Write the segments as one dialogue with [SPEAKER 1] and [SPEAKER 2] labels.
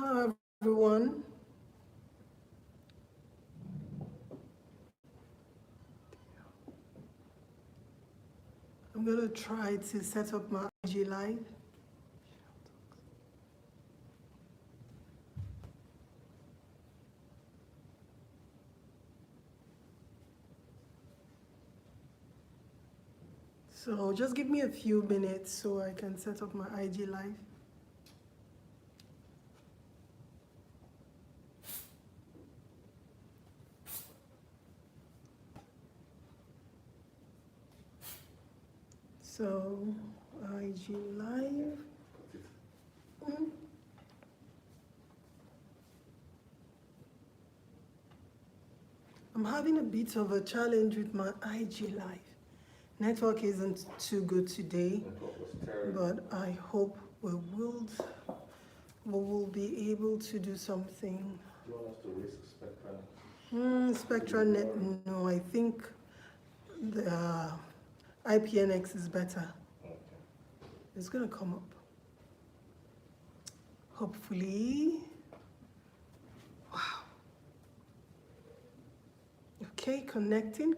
[SPEAKER 1] Hello, everyone. I'm going to try to set up my IG live. So just give me a few minutes so I can set up my IG live. So IG live. I'm having a bit of a challenge with my IG live. Network isn't too good today, but I hope we will be able to do something.
[SPEAKER 2] Do you want us to risk Spectra?
[SPEAKER 1] Spectra net, no, I think the IPNX is better.
[SPEAKER 2] Okay.
[SPEAKER 1] It's gonna come up. Hopefully. Wow. Okay, connecting.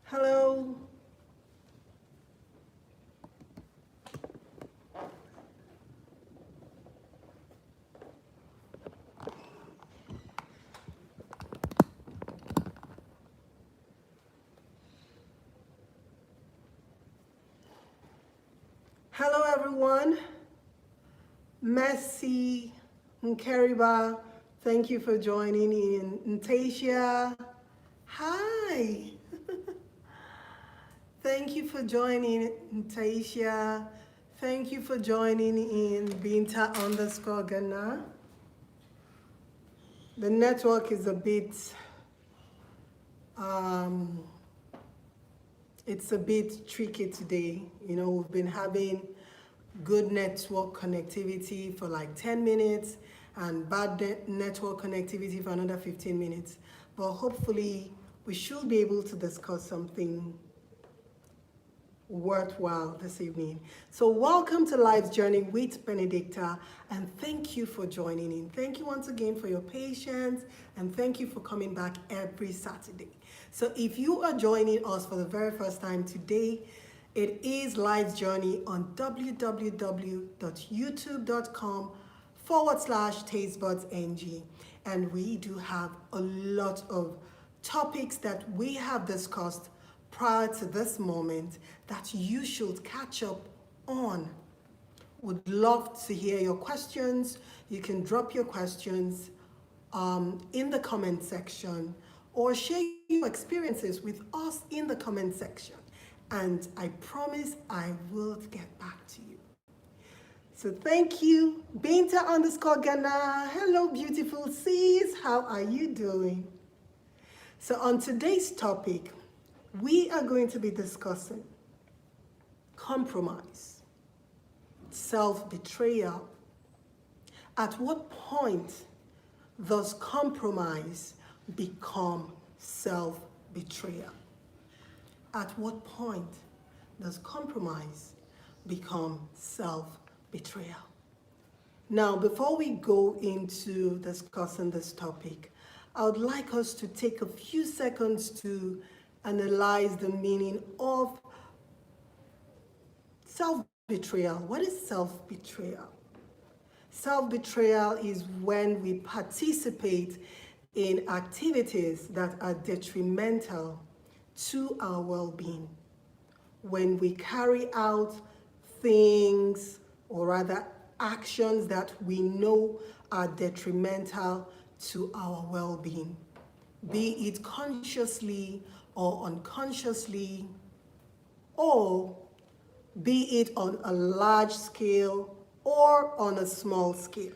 [SPEAKER 1] Hello. Hello, everyone. Messi, Nkeriba, thank you for joining in. Ntasia, hi. Thank you for joining, Ntasia. Thank you for joining in Binta_Ghana. The network is a bit, it's a bit tricky today. You know, we've been having good network connectivity for like 10 minutes and bad network connectivity for another 15 minutes. But hopefully we should be able to discuss something worthwhile this evening. So welcome to Life's Journey with Benedicta, and thank you for joining in. Thank you once again for your patience, and thank you for coming back every Saturday. So if you are joining us for the very first time today, it is Life's Journey on www.youtube.com/Tastebudzng. And we do have a lot of topics that we have discussed prior to this moment that you should catch up on. Would love to hear your questions. You can drop your questions in the comment section or share your experiences with us in the comment section. And I promise I will get back to you. So thank you. Binta_Ghana. Hello, beautiful sis. How are you doing? So on today's topic, we are going to be discussing compromise, self-betrayal. At what point does compromise become self-betrayal? At what point does compromise become self-betrayal? Now, before we go into discussing this topic, I would like us to take a few seconds to analyze the meaning of self-betrayal. What is self-betrayal? Self-betrayal is when we participate in activities that are detrimental to our well-being. When we carry out things, or rather actions that we know are detrimental to our well-being, be it consciously or unconsciously, or be it on a large scale or on a small scale.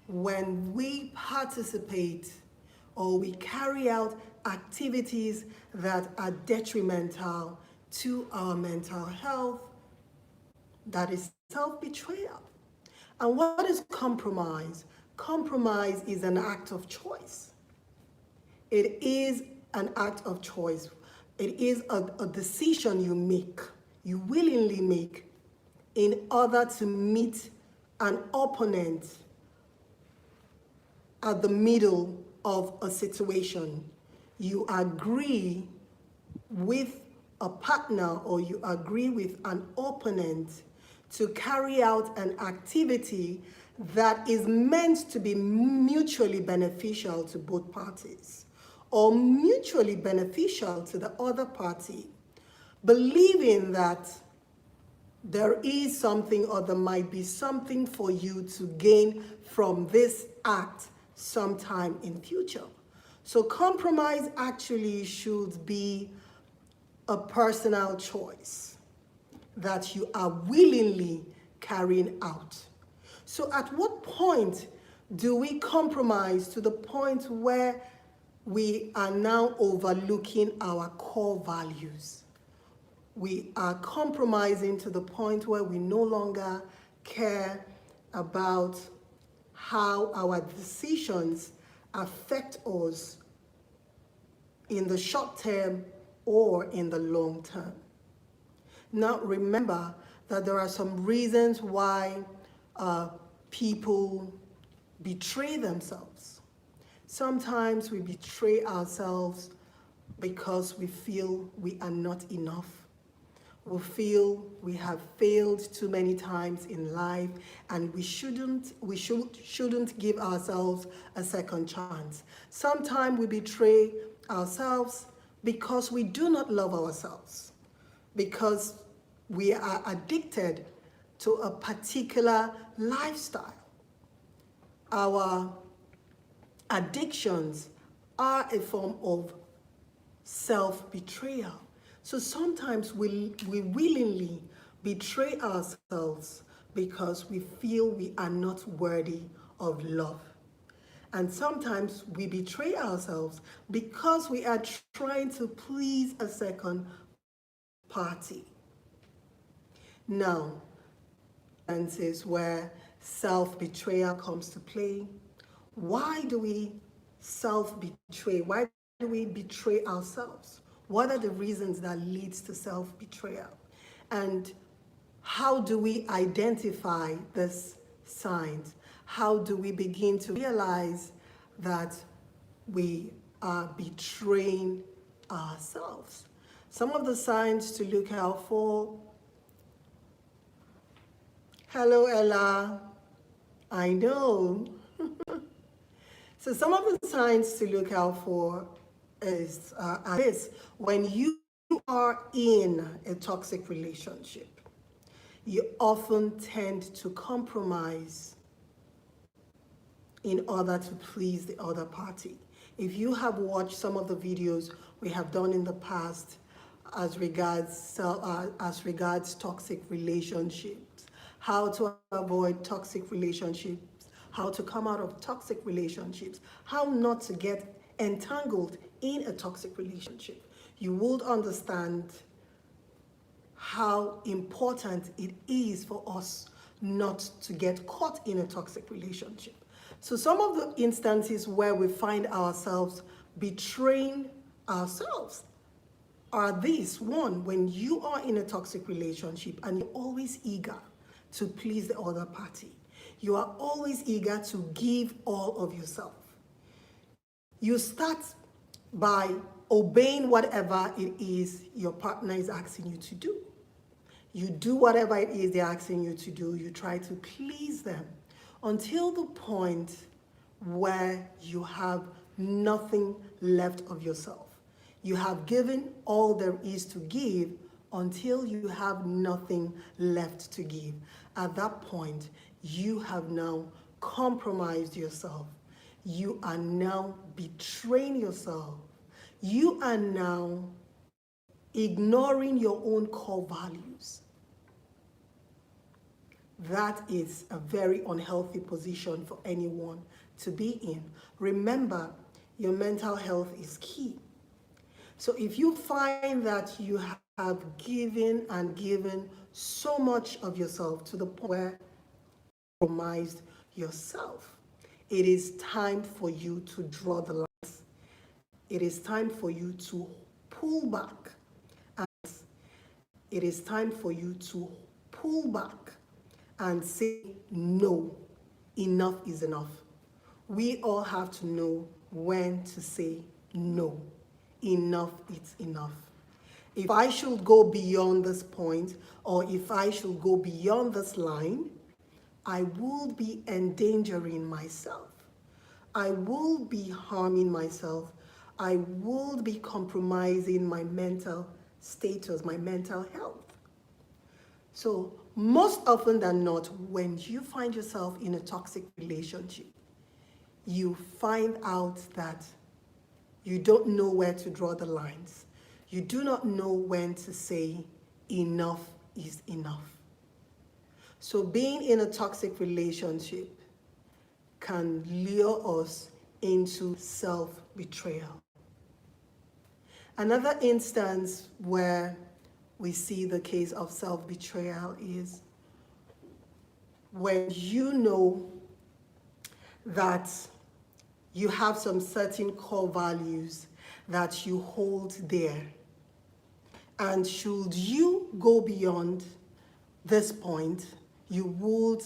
[SPEAKER 1] When we participate or we carry out activities that are detrimental to our mental health, that is self-betrayal. And what is compromise? Compromise is an act of choice. It is an act of choice. It is a decision you make, you willingly make, in order to meet an opponent at the middle of a situation. You agree with a partner or you agree with an opponent to carry out an activity that is meant to be mutually beneficial to both parties or mutually beneficial to the other party, believing that there is something or there might be something for you to gain from this act sometime in future. So compromise actually should be a personal choice that you are willingly carrying out. So at what point do we compromise to the point where we are now overlooking our core values? We are compromising to the point where we no longer care about how our decisions affect us in the short term or in the long term. Now remember that there are some reasons why people betray themselves. Sometimes we betray ourselves because we feel we are not enough. We feel we have failed too many times in life and we shouldn't give ourselves a second chance. Sometimes we betray ourselves because we do not love ourselves, because we are addicted to a particular lifestyle. Our addictions are a form of self-betrayal. So sometimes we willingly betray ourselves because we feel we are not worthy of love. And sometimes we betray ourselves because we are trying to please a second party. Now, instances where self-betrayal comes to play. Why do we self-betray? Why do we betray ourselves? What are the reasons that leads to self-betrayal? And how do we identify these signs? How do we begin to realize that we are betraying ourselves? Some of the signs to look out for. Hello, Ella. I know. So some of the signs to look out for is this. When you are in a toxic relationship, you often tend to compromise in order to please the other party. If you have watched some of the videos we have done in the past as regards toxic relationships, how to avoid toxic relationships, how to come out of toxic relationships, how not to get entangled in a toxic relationship, you would understand how important it is for us not to get caught in a toxic relationship. So some of the instances where we find ourselves betraying ourselves are these. One, when you are in a toxic relationship and you're always eager to please the other party. You are always eager to give all of yourself. You start by obeying whatever it is your partner is asking you to do. You do whatever it is they're asking you to do. You try to please them until the point where you have nothing left of yourself. You have given all there is to give until you have nothing left to give. At that point, you have now compromised yourself. You are now betraying yourself. You are now ignoring your own core values. That is a very unhealthy position for anyone to be in. Remember, your mental health is key. So if you find that you have given and given so much of yourself to the point where you compromised yourself, it is time for you to draw the lines. It is time for you to pull back. It is time for you to pull back and say, no, enough is enough. We all have to know when to say no. Enough is enough. If I should go beyond this point, or if I should go beyond this line, I will be endangering myself. I will be harming myself. I will be compromising my mental status, my mental health. So most often than not, when you find yourself in a toxic relationship, you find out that you don't know where to draw the lines. You do not know when to say enough is enough. So being in a toxic relationship can lure us into self-betrayal. Another instance where we see the case of self-betrayal is when you know that you have some certain core values that you hold dear. And should you go beyond this point, you would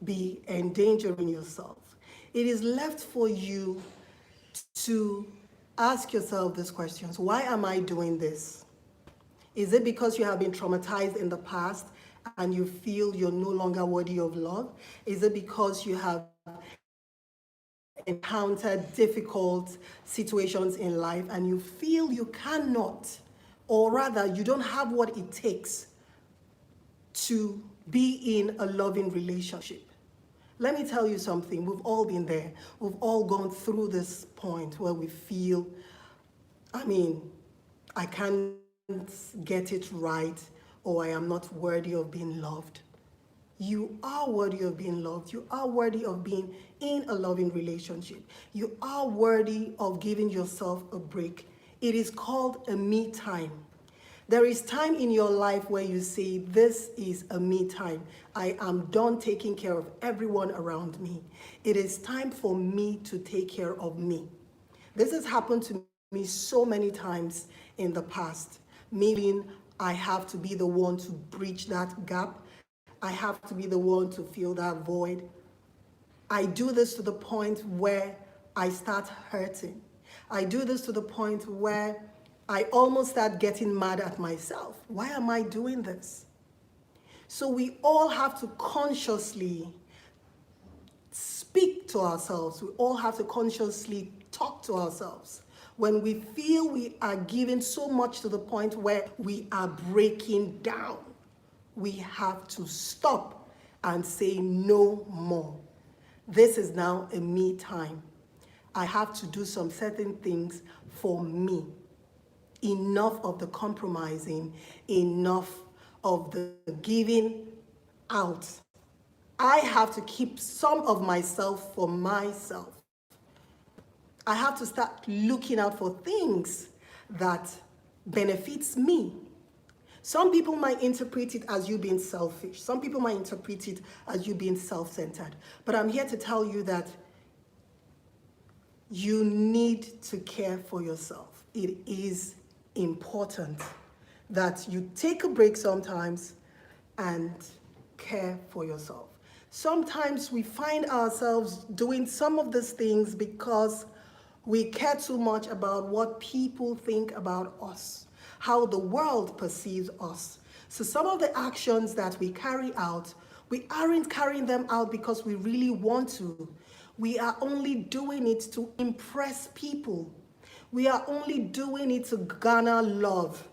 [SPEAKER 1] be endangering yourself. It is left for you to ask yourself these questions. Why am I doing this? Is it because you have been traumatized in the past and you feel you're no longer worthy of love? Is it because you have encountered difficult situations in life and you feel you cannot, or rather you don't have what it takes to be in a loving relationship? Let me tell you something. We've all been there. We've all gone through this point where we feel, I can't get it right, or I am not worthy of being loved. You are worthy of being loved. You are worthy of being in a loving relationship. You are worthy of giving yourself a break. It is called a me time. There is time in your life where you say, this is a me time. I am done taking care of everyone around me. It is time for me to take care of me. This has happened to me so many times in the past. Meaning I have to be the one to bridge that gap. I have to be the one to fill that void. I do this to the point where I start hurting. I do this to the point where I almost start getting mad at myself. Why am I doing this? So we all have to consciously speak to ourselves. We all have to consciously talk to ourselves. When we feel we are giving so much to the point where we are breaking down, we have to stop and say no more. This is now a me time. I have to do some certain things for me. Enough of the compromising, enough of the giving out. I have to keep some of myself for myself. I have to start looking out for things that benefits me. Some people might interpret it as you being selfish. Some people might interpret it as you being self-centered. But I'm here to tell you that you need to care for yourself. It is important that you take a break sometimes and care for yourself. Sometimes we find ourselves doing some of these things because we care too much about what people think about us, how the world perceives us. So some of the actions that we carry out, we aren't carrying them out because we really want to. We are only doing it to impress people. We are only doing it to garner love,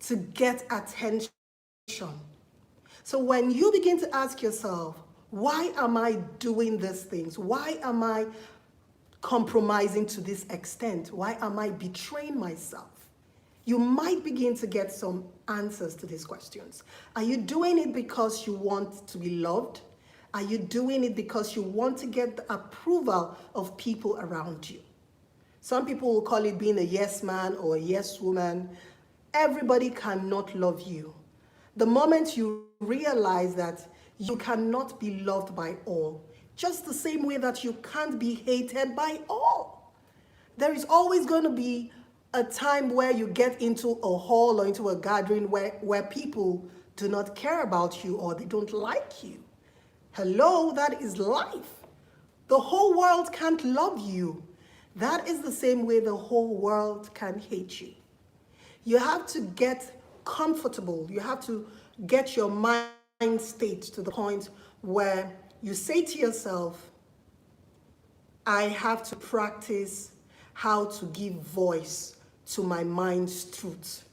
[SPEAKER 1] to get attention. So when you begin to ask yourself, why am I doing these things? Why am I compromising to this extent? Why am I betraying myself? You might begin to get some answers to these questions. Are you doing it because you want to be loved? Are you doing it because you want to get the approval of people around you? Some people will call it being a yes man or a yes woman. Everybody cannot love you. The moment you realize that you cannot be loved by all, just the same way that you can't be hated by all. There is always going to be a time where you get into a hall or into a gathering where people do not care about you or they don't like you. Hello, that is life. The whole world can't love you. That is the same way the whole world can hate you. You have to get comfortable. You have to get your mind state to the point where you say to yourself, I have to practice how to give voice to my mind's truth.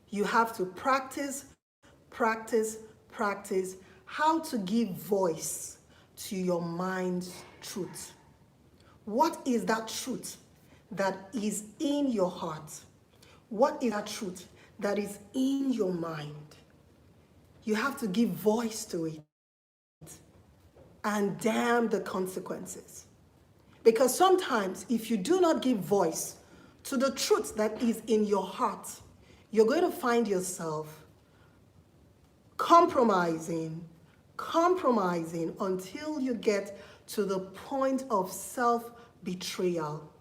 [SPEAKER 1] You have to practice how to give voice to your mind's truth. What is that truth that is in your heart? What is that truth that is in your mind? You have to give voice to it and damn the consequences. Because sometimes if you do not give voice to the truth that is in your heart, you're going to find yourself compromising until you get to the point of self-betrayal,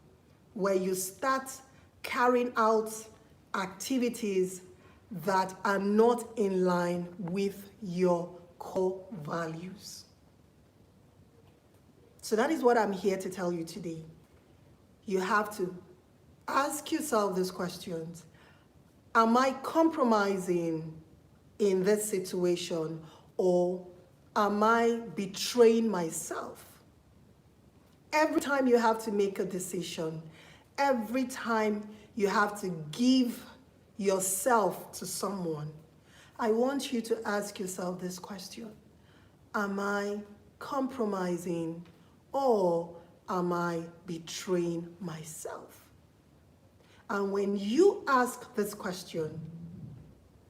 [SPEAKER 1] where you start carrying out activities that are not in line with your core values. So that is what I'm here to tell you today. You have to ask yourself these questions. Am I compromising in this situation, or am I betraying myself? Every time you have to make a decision, every time you have to give yourself to someone, I want you to ask yourself this question. Am I compromising, or am I betraying myself? And when you ask this question,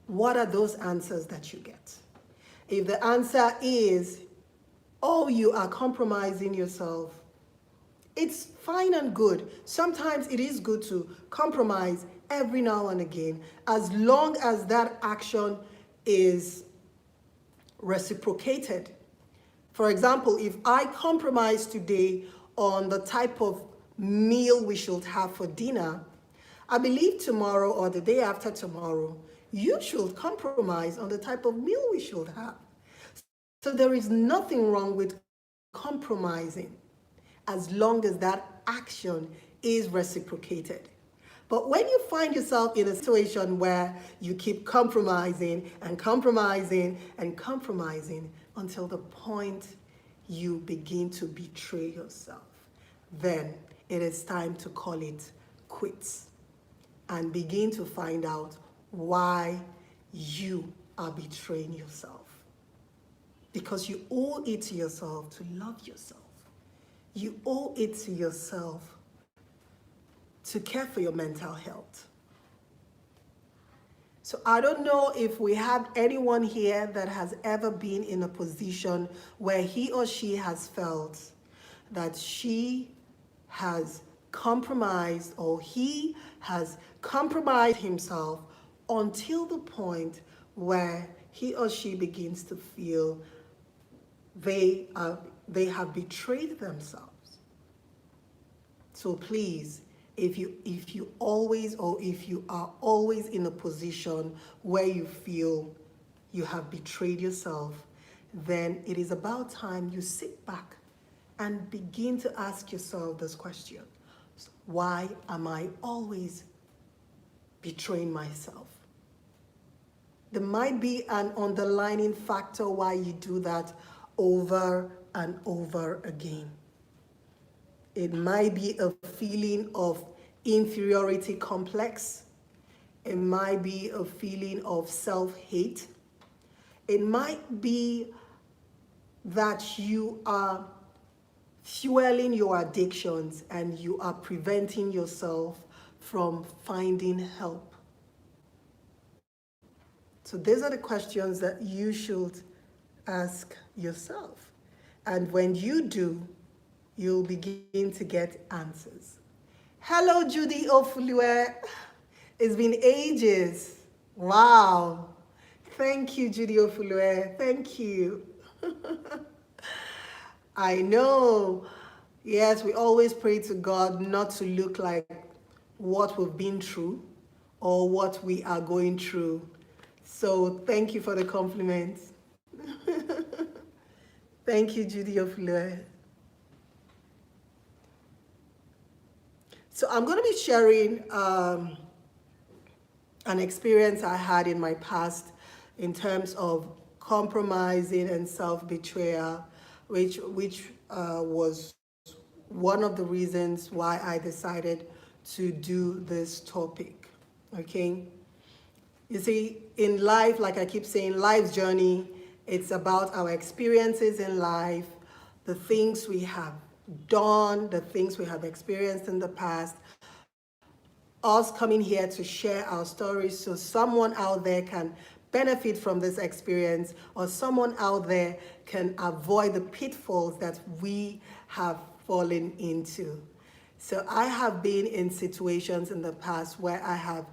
[SPEAKER 1] what are those answers that you get? If the answer is, oh, you are compromising yourself, it's fine and good. Sometimes it is good to compromise every now and again, as long as that action is reciprocated. For example, if I compromise today on the type of meal we should have for dinner, I believe tomorrow or the day after tomorrow, you should compromise on the type of meal we should have. So there is nothing wrong with compromising as long as that action is reciprocated. But when you find yourself in a situation where you keep compromising and compromising and compromising until the point you begin to betray yourself, then it is time to call it quits and begin to find out why you are betraying yourself. Because you owe it to yourself to love yourself. You owe it to yourself to care for your mental health. So I don't know if we have anyone here that has ever been in a position where he or she has felt that she has compromised or he has compromised himself until the point where he or she begins to feel they have betrayed themselves. So please, if you always, or if you are always in a position where you feel you have betrayed yourself, then it is about time you sit back and begin to ask yourself this question. Why am I always betraying myself? There might be an underlying factor why you do that over and over again. It might be a feeling of inferiority complex. It might be a feeling of self-hate. It might be that you are fueling your addictions and you are preventing yourself from finding help. So these are the questions that you should ask yourself. And when you do, you'll begin to get answers. Hello, Judy Ofulue. It's been ages. Wow. Thank you, Judy Ofulue. Thank you. I know. Yes, we always pray to God not to look like what we've been through or what we are going through. So thank you for the compliments. Thank you, Judy Ofulue. So I'm going to be sharing an experience I had in my past in terms of compromising and self-betrayal, which was one of the reasons why I decided to do this topic. Okay, you see, in life, like I keep saying, life's journey, it's about our experiences in life, the things we have done, the things we have experienced in the past, us coming here to share our stories so someone out there can benefit from this experience, or someone out there can avoid the pitfalls that we have fallen into. So I have been in situations in the past where I have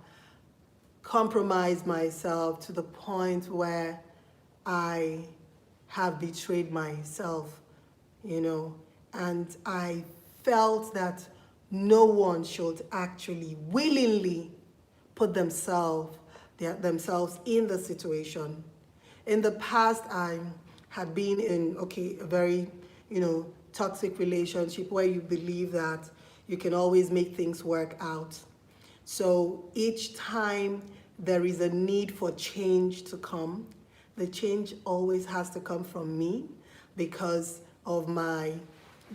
[SPEAKER 1] compromised myself to the point where I have betrayed myself, and I felt that no one should actually willingly put themselves in the situation. In the past, I had been in a very toxic relationship where you believe that you can always make things work out. So each time there is a need for change to come, the change always has to come from me because of my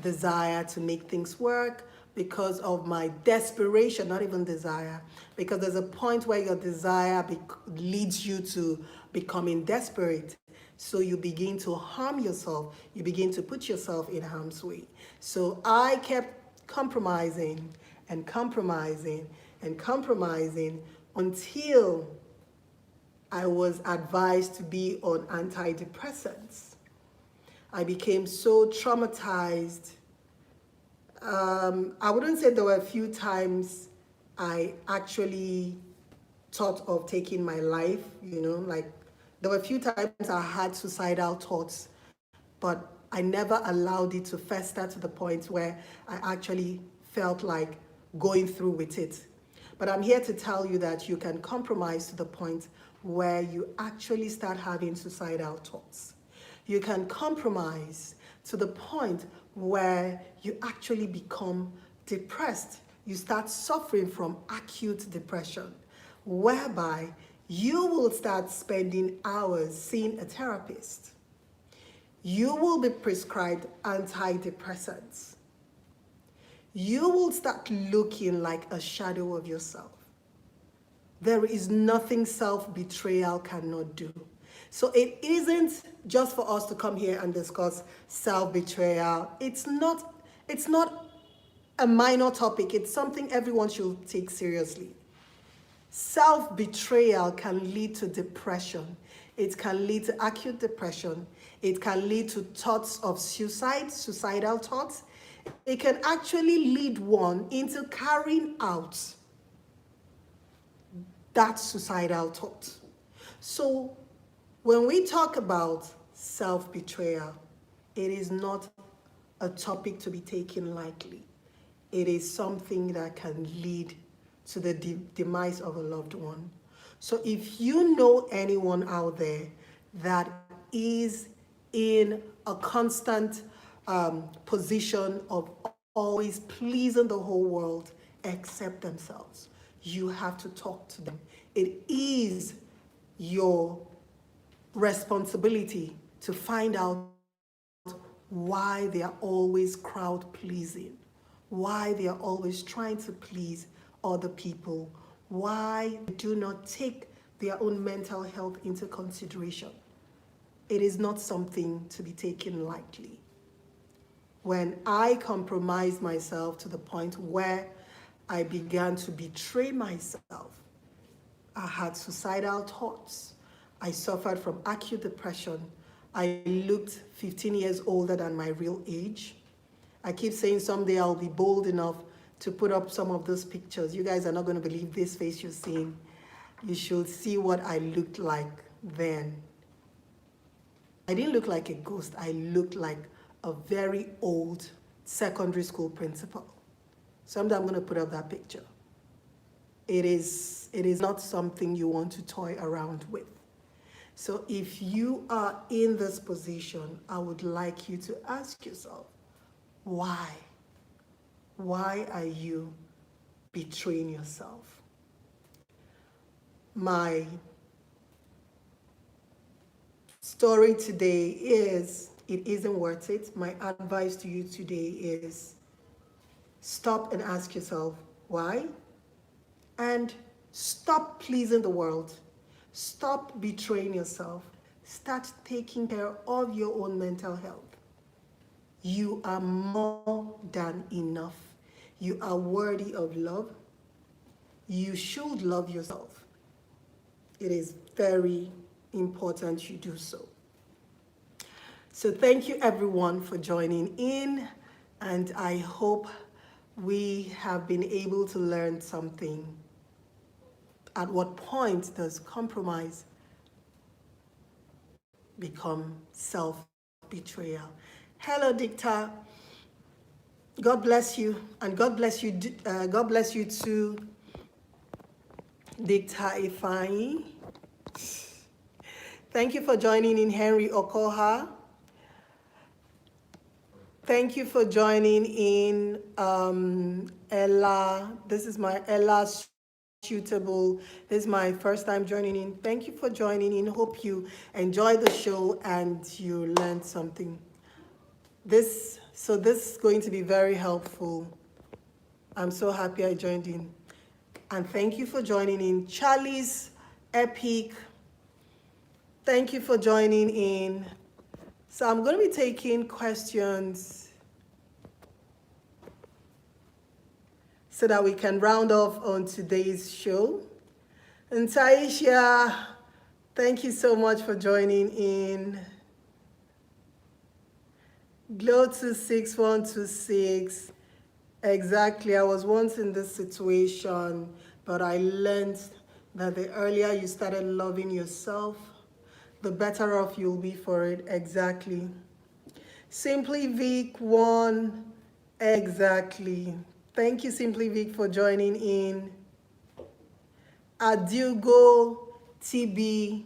[SPEAKER 1] desire to make things work, because of my desperation, not even desire, because there's a point where your desire leads you to becoming desperate. So you begin to harm yourself, you begin to put yourself in harm's way. So I kept compromising and compromising and compromising until I was advised to be on antidepressants. I became so traumatized. I wouldn't say there were a few times I actually thought of taking my life, like there were a few times I had suicidal thoughts, but I never allowed it to fester to the point where I actually felt like going through with it. But I'm here to tell you that you can compromise to the point where you actually start having suicidal thoughts. You can compromise to the point where you actually become depressed. You start suffering from acute depression, whereby you will start spending hours seeing a therapist. You will be prescribed antidepressants. You will start looking like a shadow of yourself. There is nothing self-betrayal cannot do. So it isn't just for us to come here and discuss self-betrayal. It's not a minor topic. It's something everyone should take seriously. Self-betrayal can lead to depression. It can lead to acute depression. It can lead to thoughts of suicidal thoughts. It can actually lead one into carrying out that suicidal thought. So when we talk about self-betrayal, it is not a topic to be taken lightly. It is something that can lead to the demise of a loved one. So if you know anyone out there that is in a constant position of always pleasing the whole world except themselves, you have to talk to them. It is your responsibility to find out why they are always crowd pleasing, why they are always trying to please other people, why they do not take their own mental health into consideration. It is not something to be taken lightly. When I compromised myself to the point where I began to betray myself, I had suicidal thoughts. I suffered from acute depression. I looked 15 years older than my real age. I keep saying someday I'll be bold enough to put up some of those pictures. You guys are not going to believe this face you're seeing. You should see what I looked like then. I didn't look like a ghost. I looked like a very old secondary school principal. Someday I'm going to put up that picture. It is not something you want to toy around with. So if you are in this position, I would like you to ask yourself, why? Why are you betraying yourself? My story today is, it isn't worth it. My advice to you today is, stop and ask yourself, why? And stop pleasing the world. Stop betraying yourself. Start taking care of your own mental health. You are more than enough. You are worthy of love. You should love yourself. It is very important you do so. So thank you everyone for joining in, and I hope we have been able to learn something. At what point does compromise become self-betrayal? Hello, Dicta. God bless you, and God bless you. God bless you too, Dicta Ifeanyi. Thank you for joining in, Henry Okoha. Thank you for joining in, Ella. This is my Ella Suitable. This is my first time joining in. Thank you for joining in. Hope you enjoyed the show and you learned something. This is going to be very helpful. I'm so happy I joined in. And thank you for joining in. Charlie's Epic. Thank you for joining in. So I'm going to be taking questions so that we can round off on today's show. And Taisha, thank you so much for joining in. Glow 26126. Exactly, I was once in this situation, but I learned that the earlier you started loving yourself, the better off you'll be for it. Exactly. Simply Vic 1. Exactly. Thank you, Simply Vic, for joining in. Adugo TB.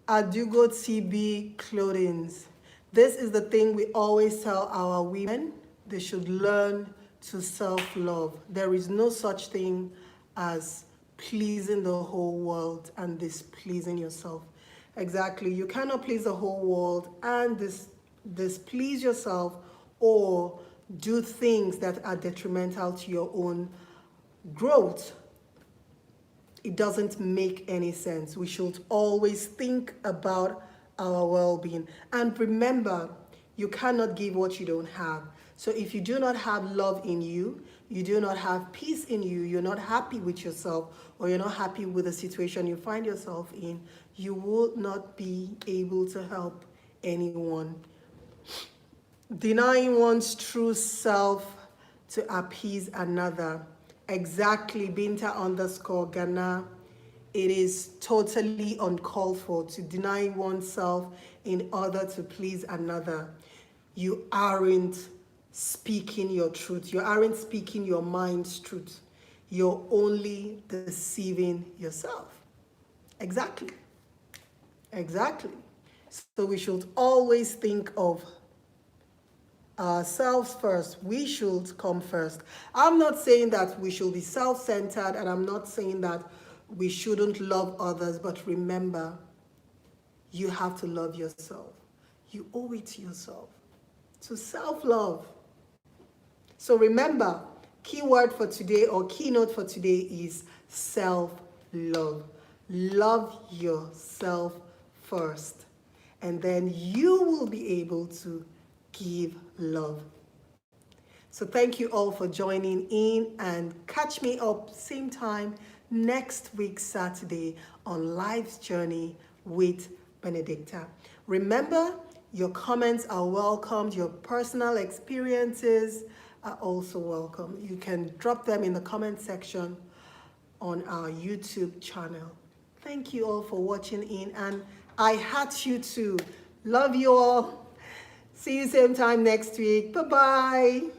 [SPEAKER 1] Adugo TB Clothings. This is the thing we always tell our women. They should learn to self-love. There is no such thing as pleasing the whole world and displeasing yourself. Exactly. You cannot please the whole world and displease yourself or do things that are detrimental to your own growth. It doesn't make any sense. We should always think about our well-being. And remember, you cannot give what you don't have. So if you do not have love in you, you do not have peace in you, you're not happy with yourself, or you're not happy with the situation you find yourself in, you will not be able to help anyone. Denying one's true self to appease another. Exactly, Binta_Ghana. It is totally uncalled for to deny oneself in order to please another. You aren't speaking your truth. You aren't speaking your mind's truth. You're only deceiving yourself. Exactly. Exactly. So we should always think of ourselves first. We should come first. I'm not saying that we should be self-centered, and I'm not saying that we shouldn't love others, but remember, you have to love yourself. You owe it to yourself. To self-love. So remember, keyword for today or keynote for today is self-love. Love yourself first, and then you will be able to give love. So thank you all for joining in, and catch me up same time next week Saturday on Life's Journey with Benedicta. Remember, your comments are welcomed, your personal experiences, are also welcome. You can drop them in the comment section on our YouTube channel. Thank you all for watching in, and I heart you too. Love you all. See you same time next week. Bye-bye.